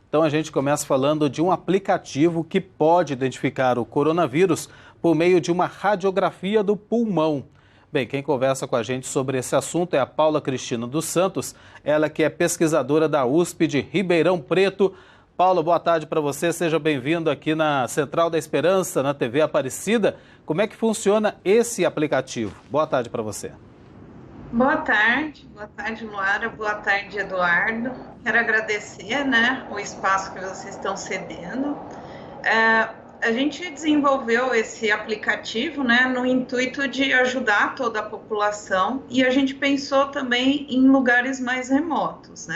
Então a gente começa falando de um aplicativo que pode identificar o coronavírus por meio de uma radiografia do pulmão. Bem, quem conversa com a gente sobre esse assunto é a Paula Cristina dos Santos, ela que é pesquisadora da USP de Ribeirão Preto. Paula, boa tarde para você, seja bem-vindo aqui na Central da Esperança, na TV Aparecida. Como é que funciona esse aplicativo? Boa tarde para você. Boa tarde, Luara, boa tarde, Eduardo. Quero agradecer, o espaço que vocês estão cedendo. A gente desenvolveu esse aplicativo, no intuito de ajudar toda a população e a gente pensou também em lugares mais remotos,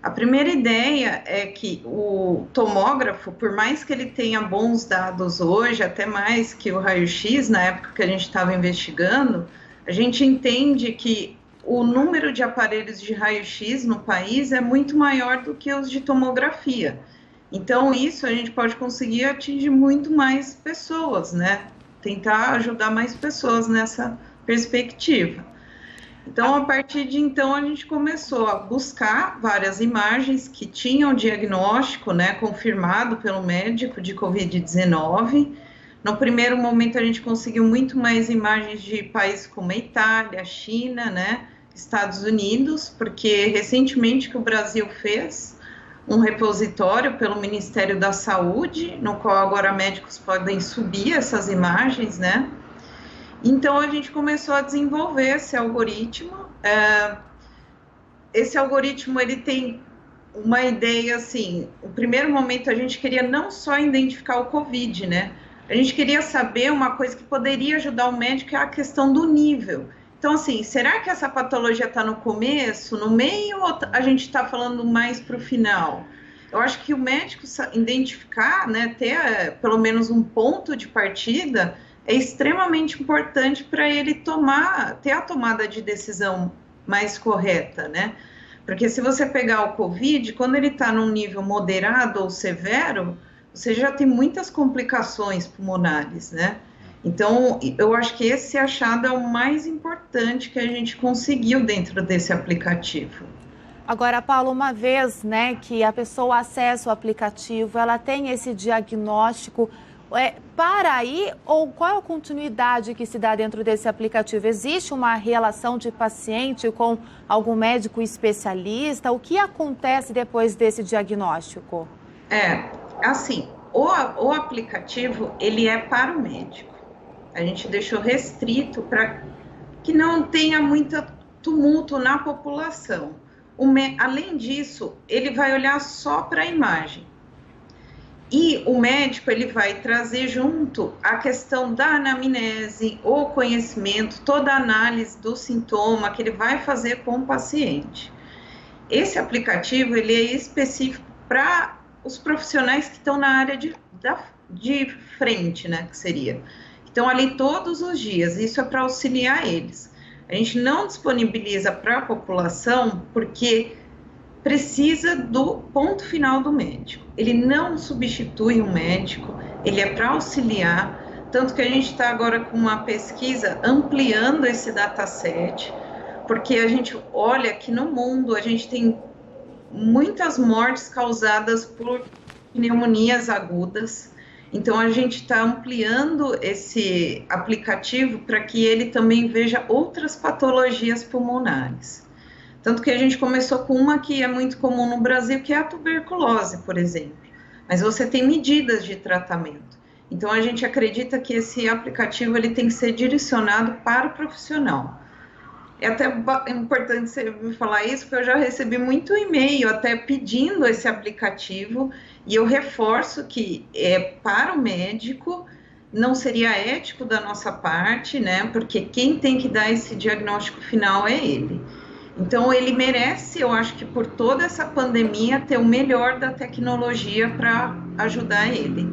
A primeira ideia é que o tomógrafo, por mais que ele tenha bons dados hoje, até mais que o raio-x, na época que a gente estava investigando, a gente entende que o número de aparelhos de raio-x no país é muito maior do que os de tomografia. Então, isso a gente pode conseguir atingir muito mais pessoas, Tentar ajudar mais pessoas nessa perspectiva. Então, a partir de então, a gente começou a buscar várias imagens que tinham diagnóstico, confirmado pelo médico de Covid-19. No primeiro momento, a gente conseguiu muito mais imagens de países como a Itália, China, Estados Unidos, porque recentemente que o Brasil fez um repositório pelo Ministério da Saúde, no qual agora médicos podem subir essas imagens, Então, a gente começou a desenvolver esse algoritmo. Esse algoritmo, ele tem uma ideia, assim, no primeiro momento a gente queria não só identificar o Covid, A gente queria saber uma coisa que poderia ajudar o médico, é a questão do nível. Então, assim, será que essa patologia está no começo, no meio, ou a gente está falando mais para o final? Eu acho que o médico identificar, ter pelo menos um ponto de partida, é extremamente importante para ele ter a tomada de decisão mais correta, Porque se você pegar o Covid, quando ele está num nível moderado ou severo, você já tem muitas complicações pulmonares, Então, eu acho que esse achado é o mais importante que a gente conseguiu dentro desse aplicativo. Agora, Paulo, uma vez, que a pessoa acessa o aplicativo, ela tem esse diagnóstico, para aí, ou qual é a continuidade que se dá dentro desse aplicativo? Existe uma relação de paciente com algum médico especialista? O que acontece depois desse diagnóstico? Assim, o aplicativo, ele é para o médico. A gente deixou restrito para que não tenha muito tumulto na população. Além disso, ele vai olhar só para a imagem. E o médico, ele vai trazer junto a questão da anamnese, o conhecimento, toda a análise do sintoma que ele vai fazer com o paciente. Esse aplicativo, ele é específico para os profissionais que estão na área de frente, que seria. Estão ali todos os dias, isso é para auxiliar eles. A gente não disponibiliza para a população porque precisa do ponto final do médico. Ele não substitui o médico, ele é para auxiliar, tanto que a gente está agora com uma pesquisa ampliando esse dataset, porque a gente olha que no mundo a gente tem muitas mortes causadas por pneumonias agudas. Então, a gente está ampliando esse aplicativo para que ele também veja outras patologias pulmonares. Tanto que a gente começou com uma que é muito comum no Brasil, que é a tuberculose, por exemplo. Mas você tem medidas de tratamento. Então, a gente acredita que esse aplicativo ele tem que ser direcionado para o profissional. É até importante você me falar isso, porque eu já recebi muito e-mail até pedindo esse aplicativo, e eu reforço que para o médico não seria ético da nossa parte, porque quem tem que dar esse diagnóstico final é ele. Então, ele merece, eu acho que por toda essa pandemia, ter o melhor da tecnologia para ajudar ele.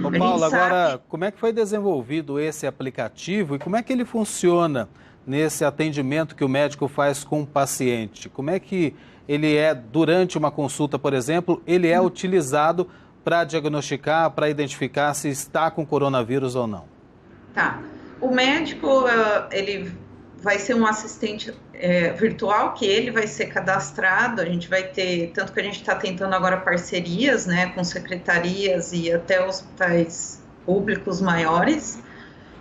Ô, Paulo, agora, como é que foi desenvolvido esse aplicativo e como é que ele funciona nesse atendimento que o médico faz com o paciente? Como é que ele durante uma consulta, por exemplo, ele é utilizado para diagnosticar, para identificar se está com coronavírus ou não? Tá. O médico, ele vai ser um assistente virtual, que ele vai ser cadastrado, a gente vai ter, tanto que a gente está tentando agora parcerias, né, com secretarias e até hospitais públicos maiores.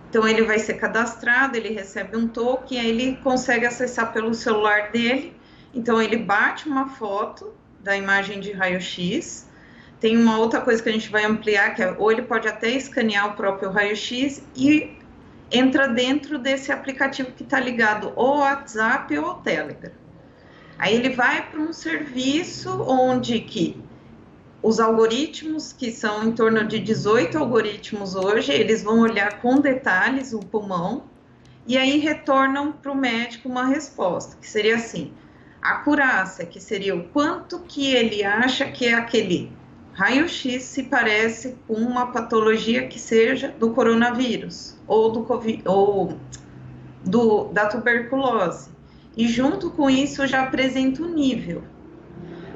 Então ele vai ser cadastrado, ele recebe um token, aí ele consegue acessar pelo celular dele. Então ele bate uma foto da imagem de raio-x. Tem uma outra coisa que a gente vai ampliar, que ou ele pode até escanear o próprio raio-x e entra dentro desse aplicativo que está ligado ou ao WhatsApp ou ao Telegram. Aí ele vai para um serviço onde que os algoritmos, que são em torno de 18 algoritmos hoje, eles vão olhar com detalhes o pulmão e aí retornam para o médico uma resposta, que seria assim, a acurácia, que seria o quanto que ele acha que é aquele raio-x se parece com uma patologia que seja do coronavírus ou do COVID, ou da tuberculose. E junto com isso já apresenta o nível.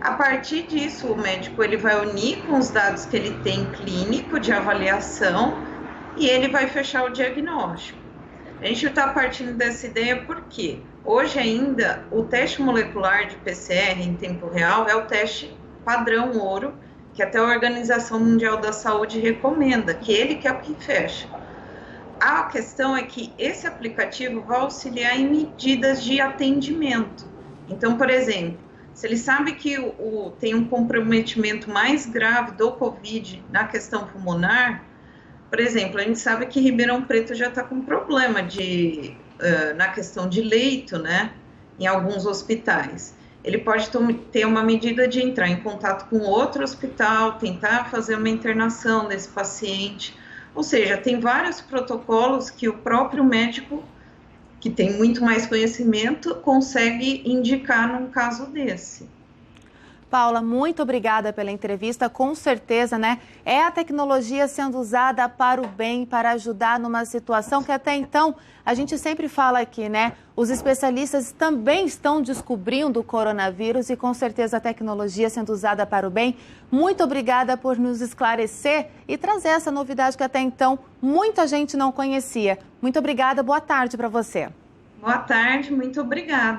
A partir disso, o médico ele vai unir com os dados que ele tem clínico de avaliação e ele vai fechar o diagnóstico. A gente está partindo dessa ideia porque hoje ainda o teste molecular de PCR em tempo real é o teste padrão ouro, que até a Organização Mundial da Saúde recomenda, que ele que é o que fecha. A questão é que esse aplicativo vai auxiliar em medidas de atendimento. Então, por exemplo, se ele sabe que tem um comprometimento mais grave do COVID na questão pulmonar, por exemplo, a gente sabe que Ribeirão Preto já está com problema na questão de leito, né, em alguns hospitais. Ele pode ter uma medida de entrar em contato com outro hospital, tentar fazer uma internação desse paciente. Ou seja, tem vários protocolos que o próprio médico, que tem muito mais conhecimento, consegue indicar num caso desse. Paula, muito obrigada pela entrevista. Com certeza, né? É a tecnologia sendo usada para o bem, para ajudar numa situação que até então a gente sempre fala aqui, né? Os especialistas também estão descobrindo o coronavírus e com certeza a tecnologia sendo usada para o bem. Muito obrigada por nos esclarecer e trazer essa novidade que até então muita gente não conhecia. Muito obrigada, boa tarde para você. Boa tarde, muito obrigada.